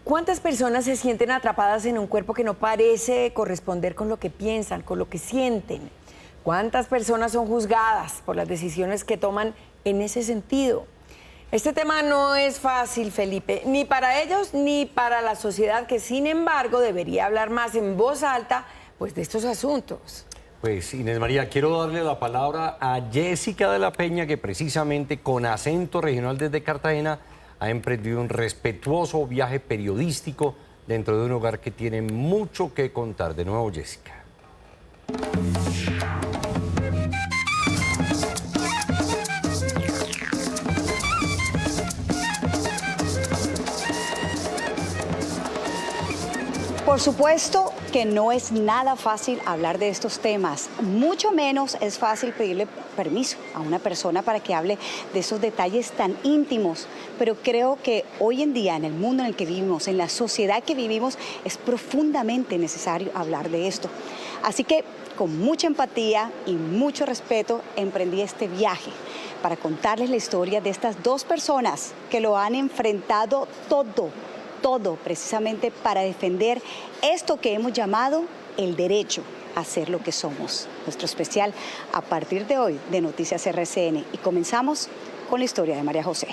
¿Cuántas personas se sienten atrapadas en un cuerpo que no parece corresponder con lo que piensan, con lo que sienten? ¿Cuántas personas son juzgadas por las decisiones que toman en ese sentido? Este tema no es fácil, Felipe, ni para ellos ni para la sociedad, que sin embargo debería hablar más en voz alta pues, de estos asuntos. Pues Inés María, quiero darle la palabra a Jessica de la Peña, que precisamente con acento regional desde Cartagena ha emprendido un respetuoso viaje periodístico dentro de un hogar que tiene mucho que contar. De nuevo, Jessica. Por supuesto que no es nada fácil hablar de estos temas, mucho menos es fácil pedirle permiso a una persona para que hable de esos detalles tan íntimos, pero creo que hoy en día, en el mundo en el que vivimos, en la sociedad que vivimos, es profundamente necesario hablar de esto. Así que con mucha empatía y mucho respeto emprendí este viaje para contarles la historia de estas dos personas que lo han enfrentado todo precisamente para defender esto que hemos llamado el derecho a ser lo que somos. Nuestro especial a partir de hoy de Noticias RCN, y comenzamos con la historia de María José.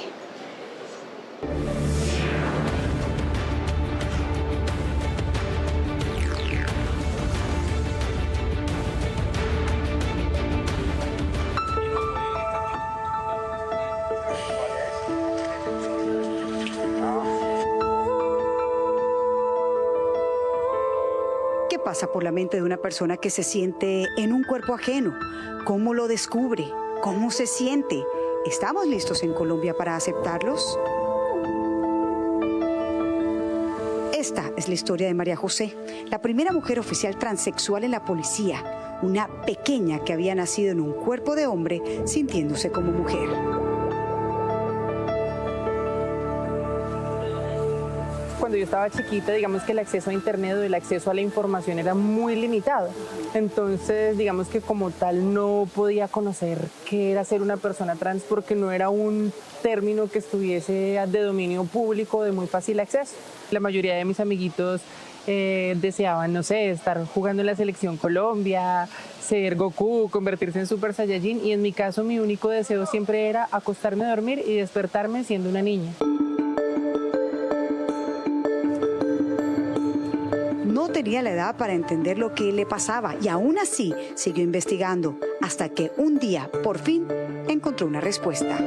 ¿Qué pasa por la mente de una persona que se siente en un cuerpo ajeno? ¿Cómo lo descubre? ¿Cómo se siente? ¿Estamos listos en Colombia para aceptarlos? Esta es la historia de María José, la primera mujer oficial transexual en la policía, una pequeña que había nacido en un cuerpo de hombre sintiéndose como mujer. Cuando yo estaba chiquita, digamos que el acceso a internet o el acceso a la información era muy limitado. Entonces, digamos que como tal no podía conocer qué era ser una persona trans porque no era un término que estuviese de dominio público, de muy fácil acceso. La mayoría de mis amiguitos deseaban, no sé, estar jugando en la selección Colombia, ser Goku, convertirse en Super Saiyajin, y en mi caso mi único deseo siempre era acostarme a dormir y despertarme siendo una niña. No tenía la edad para entender lo que le pasaba y aún así siguió investigando hasta que un día, por fin, encontró una respuesta.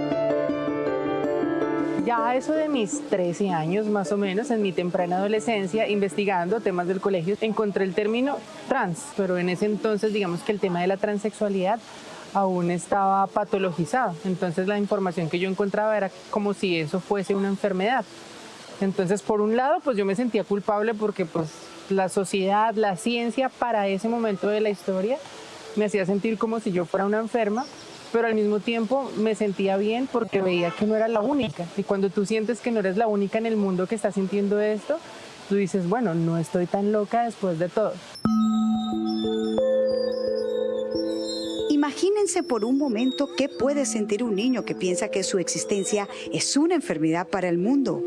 Ya a eso de mis 13 años más o menos, en mi temprana adolescencia, investigando temas del colegio, encontré el término trans, pero en ese entonces digamos que el tema de la transexualidad aún estaba patologizado. Entonces la información que yo encontraba era como si eso fuese una enfermedad. Entonces, por un lado, pues yo me sentía culpable porque pues la sociedad, la ciencia, para ese momento de la historia, me hacía sentir como si yo fuera una enferma, pero al mismo tiempo me sentía bien porque veía que no era la única. Y cuando tú sientes que no eres la única en el mundo que está sintiendo esto, tú dices, bueno, no estoy tan loca después de todo. Imagínense por un momento qué puede sentir un niño que piensa que su existencia es una enfermedad para el mundo.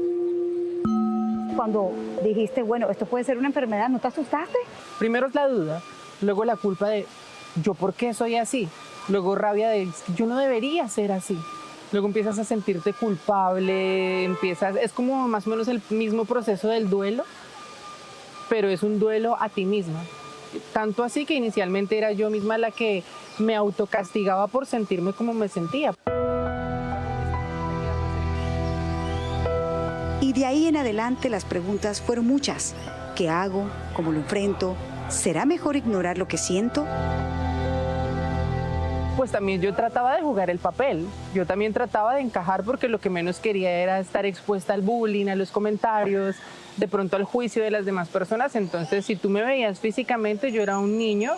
Cuando dijiste, bueno, esto puede ser una enfermedad, ¿no te asustaste? Primero es la duda, luego la culpa de ¿yo por qué soy así? Luego rabia de yo no debería ser así. Luego empiezas a sentirte culpable, es como más o menos el mismo proceso del duelo, pero es un duelo a ti misma. Tanto así que inicialmente era yo misma la que me autocastigaba por sentirme como me sentía. Y de ahí en adelante las preguntas fueron muchas. ¿Qué hago? ¿Cómo lo enfrento? ¿Será mejor ignorar lo que siento? Pues también yo trataba de jugar el papel. Yo también trataba de encajar porque lo que menos quería era estar expuesta al bullying, a los comentarios, de pronto al juicio de las demás personas. Entonces, si tú me veías físicamente, yo era un niño,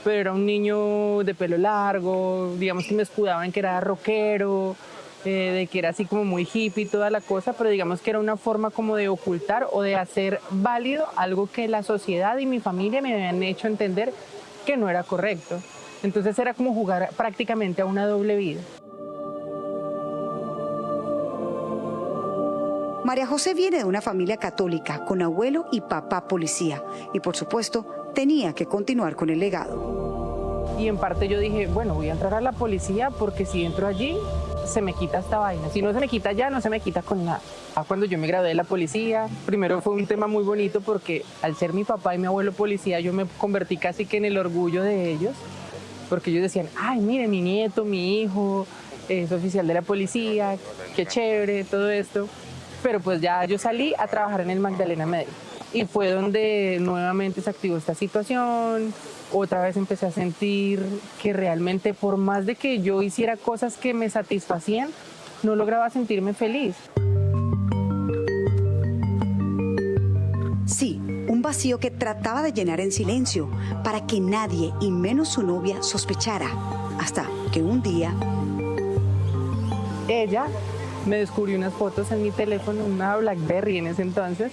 pero era un niño de pelo largo, digamos que me escudaban que era rockero, de que era así como muy hippie y toda la cosa, pero digamos que era una forma como de ocultar o de hacer válido algo que la sociedad y mi familia me habían hecho entender que no era correcto. Entonces era como jugar prácticamente a una doble vida. María José viene de una familia católica, con abuelo y papá policía, y por supuesto tenía que continuar con el legado. Y en parte yo dije, bueno, voy a entrar a la policía porque si entro allí, se me quita esta vaina. Si no se me quita ya, no se me quita con nada. Cuando yo me gradué de la policía, primero fue un tema muy bonito porque al ser mi papá y mi abuelo policía, yo me convertí casi que en el orgullo de ellos, porque ellos decían, ay, mire, mi nieto, mi hijo, es oficial de la policía, qué chévere, todo esto. Pero pues ya yo salí a trabajar en el Magdalena Medio y fue donde nuevamente se activó esta situación. Otra vez empecé a sentir que realmente por más de que yo hiciera cosas que me satisfacían, no lograba sentirme feliz. Sí, un vacío que trataba de llenar en silencio para que nadie, y menos su novia, sospechara. Hasta que un día ella me descubrió unas fotos en mi teléfono, una BlackBerry en ese entonces,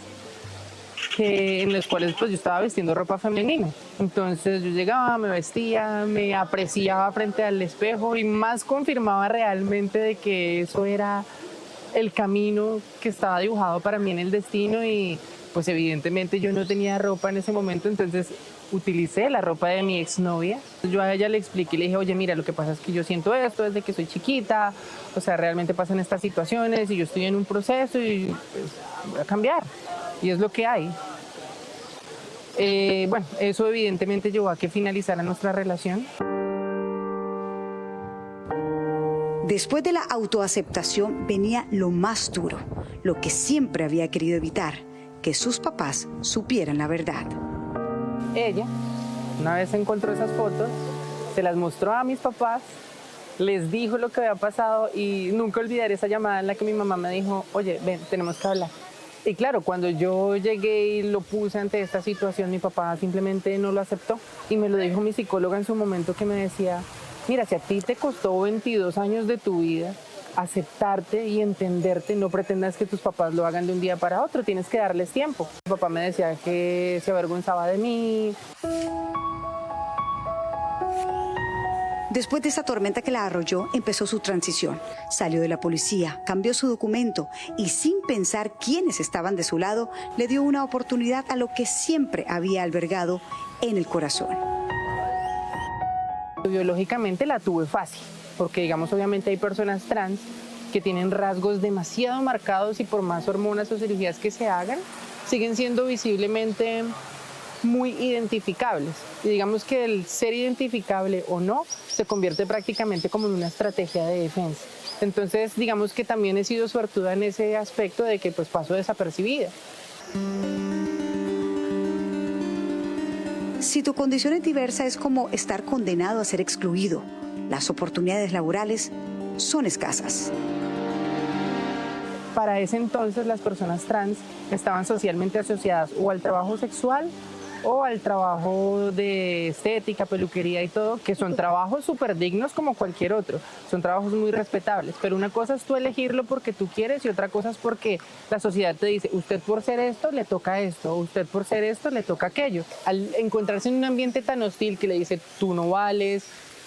en las cuales pues yo estaba vistiendo ropa femenina. Entonces yo llegaba, me vestía, me apreciaba frente al espejo y más confirmaba realmente de que eso era el camino que estaba dibujado para mí en el destino. Y pues evidentemente yo no tenía ropa en ese momento, entonces utilicé la ropa de mi exnovia. Yo a ella le expliqué y le dije, oye, mira, lo que pasa es que yo siento esto desde que soy chiquita, o sea, realmente pasan estas situaciones y yo estoy en un proceso y pues, voy a cambiar. Y es lo que hay. Bueno, eso evidentemente llevó a que finalizara nuestra relación. después de la autoaceptación venía lo más duro, lo que siempre había querido evitar, que sus papás supieran la verdad. Ella, una vez encontró esas fotos, se las mostró a mis papás, les dijo lo que había pasado y nunca olvidaré esa llamada en la que mi mamá me dijo, oye, ven, tenemos que hablar. Y claro, cuando yo llegué y lo puse ante esta situación, mi papá simplemente no lo aceptó. Y me lo dijo mi psicóloga en su momento, que me decía, mira, si a ti te costó 22 años de tu vida aceptarte y entenderte, no pretendas que tus papás lo hagan de un día para otro, tienes que darles tiempo. Mi papá me decía que se avergonzaba de mí. Después de esa tormenta que la arrolló, empezó su transición. Salió de la policía, cambió su documento y sin pensar quiénes estaban de su lado, le dio una oportunidad a lo que siempre había albergado en el corazón. Biológicamente la tuve fácil, porque digamos obviamente hay personas trans que tienen rasgos demasiado marcados y por más hormonas o cirugías que se hagan, siguen siendo visiblemente muy identificables. Y digamos que el ser identificable o no se convierte prácticamente como en una estrategia de defensa. Entonces, digamos que también he sido suertuda en ese aspecto de que pues paso desapercibida. Si tu condición es diversa, es como estar condenado a ser excluido. Las oportunidades laborales son escasas. Para ese entonces las personas trans estaban socialmente asociadas o al trabajo sexual o al trabajo de estética, peluquería y todo, que son trabajos súper dignos como cualquier otro, son trabajos muy respetables, pero una cosa es tú elegirlo porque tú quieres y otra cosa es porque la sociedad te dice, usted por ser esto le toca esto, usted por ser esto le toca aquello. Al encontrarse en un ambiente tan hostil que le dice, tú no vales,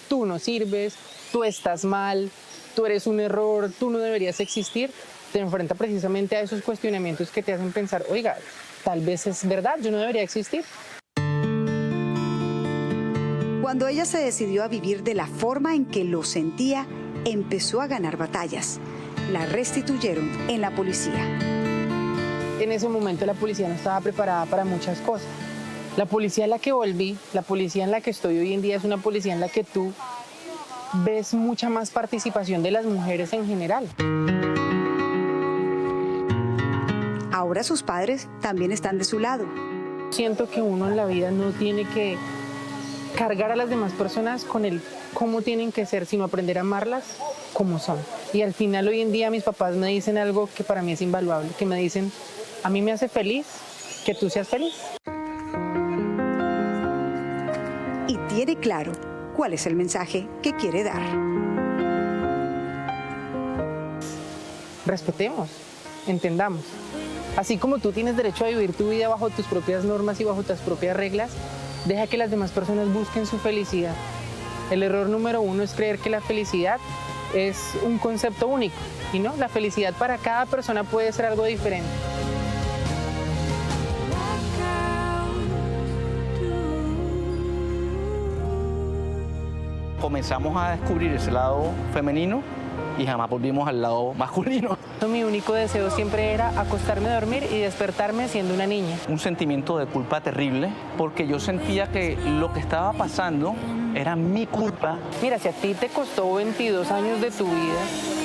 tú no sirves, tú estás mal, tú eres un error, tú no deberías existir, te enfrenta precisamente a esos cuestionamientos que te hacen pensar, oiga, tal vez es verdad, yo no debería existir. Cuando ella se decidió a vivir de la forma en que lo sentía, empezó a ganar batallas. La restituyeron en la policía. En ese momento la policía no estaba preparada para muchas cosas. La policía en la que volví, la policía en la que estoy hoy en día es una policía en la que tú ves mucha más participación de las mujeres en general. Ahora sus padres también están de su lado. Siento que uno en la vida no tiene que cargar a las demás personas con el cómo tienen que ser, sino aprender a amarlas como son. Y al final hoy en día mis papás me dicen algo que para mí es invaluable, que me dicen, a mí me hace feliz que tú seas feliz. Y tiene claro cuál es el mensaje que quiere dar. Respetemos, entendamos. Así como tú tienes derecho a vivir tu vida bajo tus propias normas y bajo tus propias reglas, deja que las demás personas busquen su felicidad. El error número 1 es creer que la felicidad es un concepto único. Y no, la felicidad para cada persona puede ser algo diferente. Comenzamos a descubrir ese lado femenino y jamás volvimos al lado masculino. Mi único deseo siempre era acostarme a dormir y despertarme siendo una niña. Un sentimiento de culpa terrible porque yo sentía que lo que estaba pasando era mi culpa. Mira, si a ti te costó 22 años de tu vida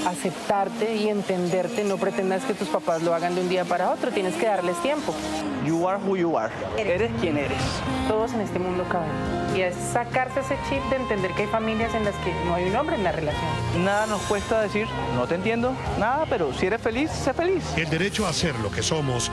aceptarte y entenderte, no pretendas que tus papás lo hagan de un día para otro, tienes que darles tiempo. You are who you are. Eres quien eres. Todos en este mundo caben. Y es sacarse ese chip de entender que hay familias en las que no hay un hombre en la relación. Nada nos cuesta decir, no te entiendo, nada, pero si eres feliz, sé feliz. El derecho a ser lo que somos